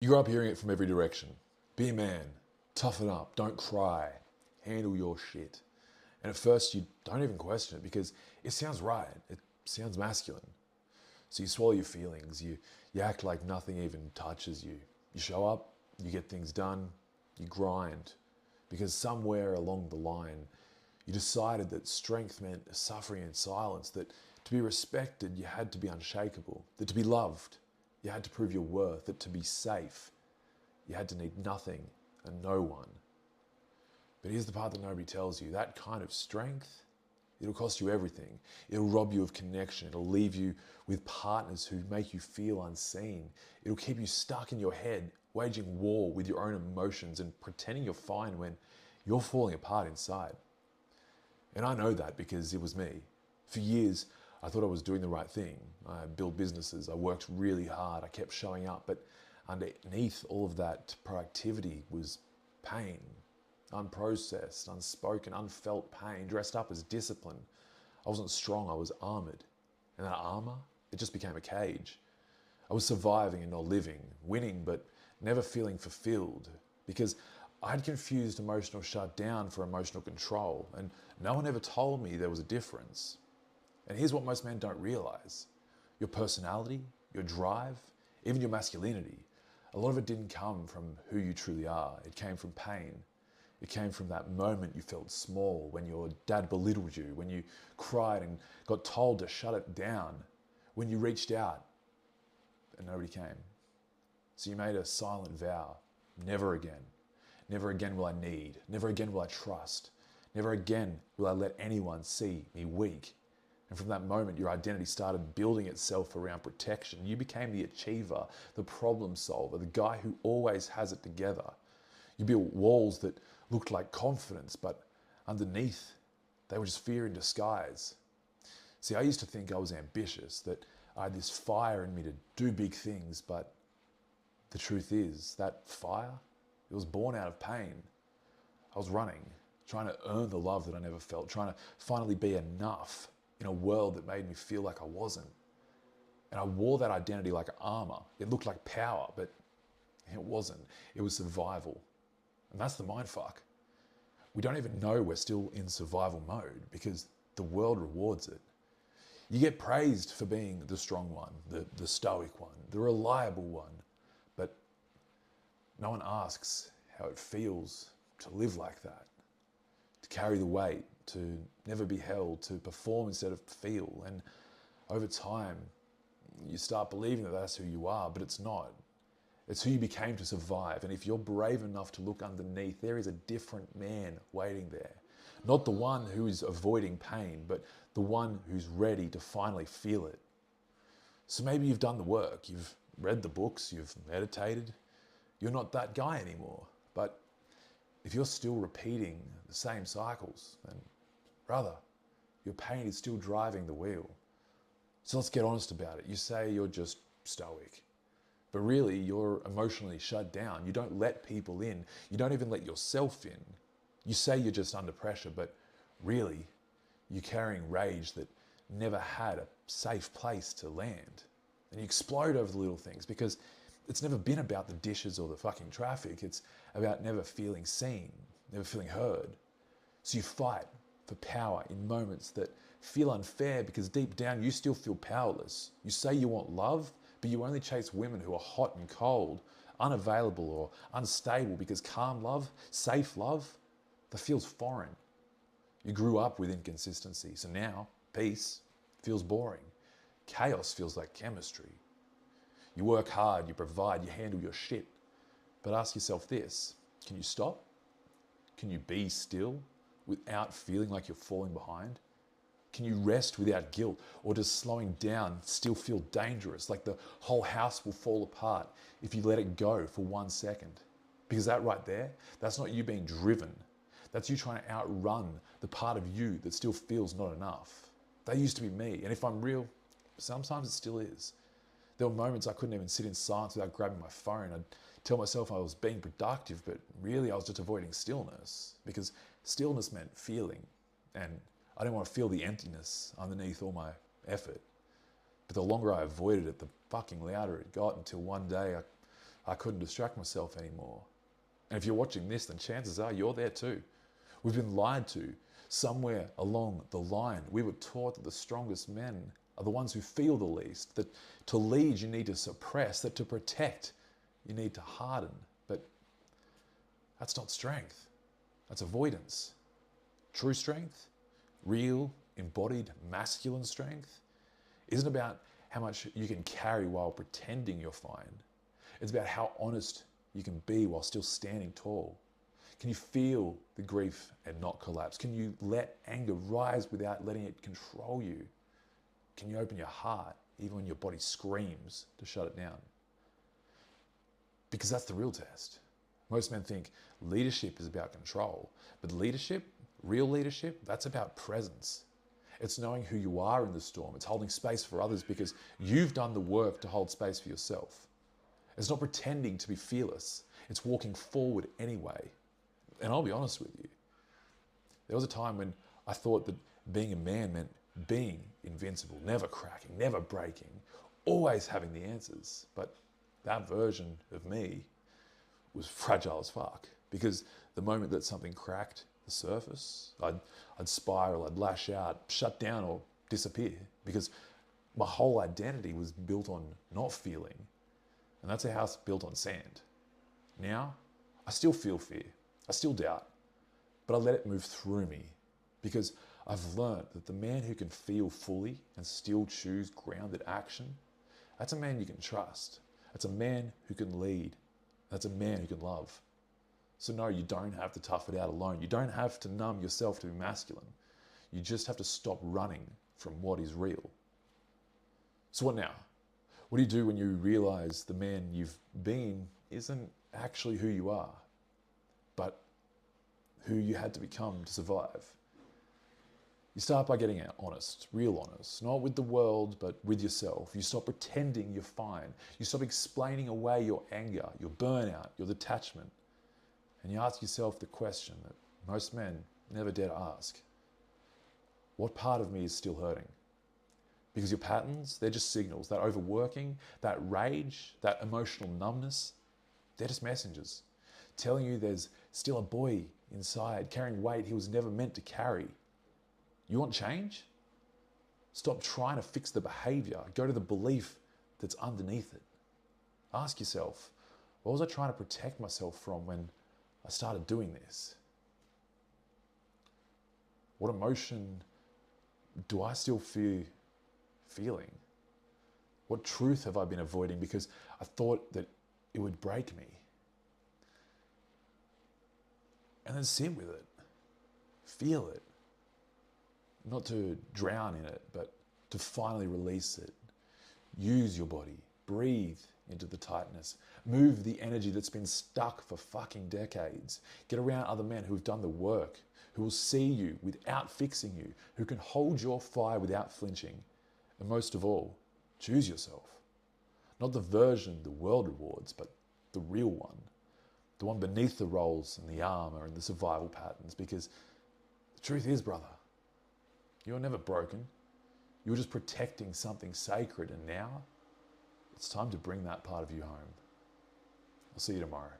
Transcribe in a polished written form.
You grow up hearing it from every direction. Be a man, toughen up, don't cry, handle your shit. And at first you don't even question it because it sounds right. It sounds masculine. So you swallow your feelings, you act like nothing even touches you. You show up, you get things done, you grind. Because somewhere along the line, you decided that strength meant suffering in silence, that to be respected, you had to be unshakable, that to be loved, you had to prove your worth, that to be safe, you had to need nothing and no one. But here's the part that nobody tells you. That kind of strength, it'll cost you everything. It'll rob you of connection. It'll leave you with partners who make you feel unseen. It'll keep you stuck in your head, waging war with your own emotions and pretending you're fine when you're falling apart inside. And I know that because it was me. For years, I thought I was doing the right thing. I built businesses, I worked really hard, I kept showing up, but underneath all of that productivity was pain, unprocessed, unspoken, unfelt pain, dressed up as discipline. I wasn't strong, I was armored. And that armor, it just became a cage. I was surviving and not living, winning but never feeling fulfilled because I'd confused emotional shutdown for emotional control, and no one ever told me there was a difference. And here's what most men don't realize. Your personality, your drive, even your masculinity, a lot of it didn't come from who you truly are. It came from pain. It came from that moment you felt small, when your dad belittled you, when you cried and got told to shut it down, when you reached out and nobody came. So you made a silent vow, never again. Never again will I need. Never again will I trust. Never again will I let anyone see me weak. And from that moment, your identity started building itself around protection. You became the achiever, the problem solver, the guy who always has it together. You built walls that looked like confidence, but underneath, they were just fear in disguise. See, I used to think I was ambitious, that I had this fire in me to do big things, but the truth is, that fire, it was born out of pain. I was running, trying to earn the love that I never felt, trying to finally be enough in a world that made me feel like I wasn't. And I wore that identity like armor. It looked like power, but it wasn't. It was survival. And that's the mindfuck. We don't even know we're still in survival mode because the world rewards it. You get praised for being the strong one, the stoic one, the reliable one, but no one asks how it feels to live like that, to carry the weight, to never be held, to perform instead of feel. And over time, you start believing that that's who you are, but it's not. It's who you became to survive. And if you're brave enough to look underneath, there is a different man waiting there. Not the one who is avoiding pain, but the one who's ready to finally feel it. So maybe you've done the work, you've read the books, you've meditated. You're not that guy anymore. But if you're still repeating the same cycles, then brother, your pain is still driving the wheel. So let's get honest about it. You say you're just stoic, but really you're emotionally shut down. You don't let people in. You don't even let yourself in. You say you're just under pressure, but really you're carrying rage that never had a safe place to land. And you explode over the little things because it's never been about the dishes or the fucking traffic. It's about never feeling seen, never feeling heard. So you fight for power in moments that feel unfair because deep down you still feel powerless. You say you want love, but you only chase women who are hot and cold, unavailable or unstable because calm love, safe love, that feels foreign. You grew up with inconsistency, so now peace feels boring. Chaos feels like chemistry. You work hard, you provide, you handle your shit. But ask yourself this, can you stop? Can you be still without feeling like you're falling behind? Can you rest without guilt? Or does slowing down still feel dangerous, like the whole house will fall apart if you let it go for 1 second? Because that right there, that's not you being driven. That's you trying to outrun the part of you that still feels not enough. That used to be me, and if I'm real, sometimes it still is. There were moments I couldn't even sit in silence without grabbing my phone. I'd tell myself I was being productive, but really I was just avoiding stillness because stillness meant feeling. And I didn't want to feel the emptiness underneath all my effort. But the longer I avoided it, the fucking louder it got until one day I I couldn't distract myself anymore. And if you're watching this, then chances are you're there too. We've been lied to. Somewhere along the line, we were taught that the strongest men are the ones who feel the least, that to lead you need to suppress, that to protect you need to harden. But that's not strength. That's avoidance. True strength, real, embodied, masculine strength, isn't about how much you can carry while pretending you're fine. It's about how honest you can be while still standing tall. Can you feel the grief and not collapse? Can you let anger rise without letting it control you? Can you open your heart even when your body screams to shut it down? Because that's the real test. Most men think leadership is about control, but leadership, real leadership, that's about presence. It's knowing who you are in the storm. It's holding space for others because you've done the work to hold space for yourself. It's not pretending to be fearless. It's walking forward anyway. And I'll be honest with you. There was a time when I thought that being a man meant being invincible, never cracking, never breaking, always having the answers. But that version of me was fragile as fuck, because the moment that something cracked the surface, I'd spiral, I'd lash out, shut down or disappear, because my whole identity was built on not feeling. And that's a house built on sand. Now, I still feel fear. I still doubt, but I let it move through me, because I've learned that the man who can feel fully and still choose grounded action, that's a man you can trust. That's a man who can lead. That's a man who can love. So no, you don't have to tough it out alone. You don't have to numb yourself to be masculine. You just have to stop running from what is real. So what now? What do you do when you realize the man you've been isn't actually who you are, but who you had to become to survive? You start by getting honest, real honest, not with the world, but with yourself. You stop pretending you're fine. You stop explaining away your anger, your burnout, your detachment. And you ask yourself the question that most men never dare to ask. What part of me is still hurting? Because your patterns, they're just signals. That overworking, that rage, that emotional numbness, they're just messengers telling you there's still a boy inside carrying weight he was never meant to carry. You want change? Stop trying to fix the behavior. Go to the belief that's underneath it. Ask yourself, what was I trying to protect myself from when I started doing this? What emotion do I still feeling? What truth have I been avoiding because I thought that it would break me? And then sit with it. Feel it. Not to drown in it, but to finally release it. Use your body. Breathe into the tightness. Move the energy that's been stuck for fucking decades. Get around other men who've done the work, who will see you without fixing you, who can hold your fire without flinching. And most of all, choose yourself. Not the version the world rewards, but the real one. The one beneath the roles and the armor and the survival patterns. Because the truth is, brother, you were never broken. You were just protecting something sacred, and now it's time to bring that part of you home. I'll see you tomorrow.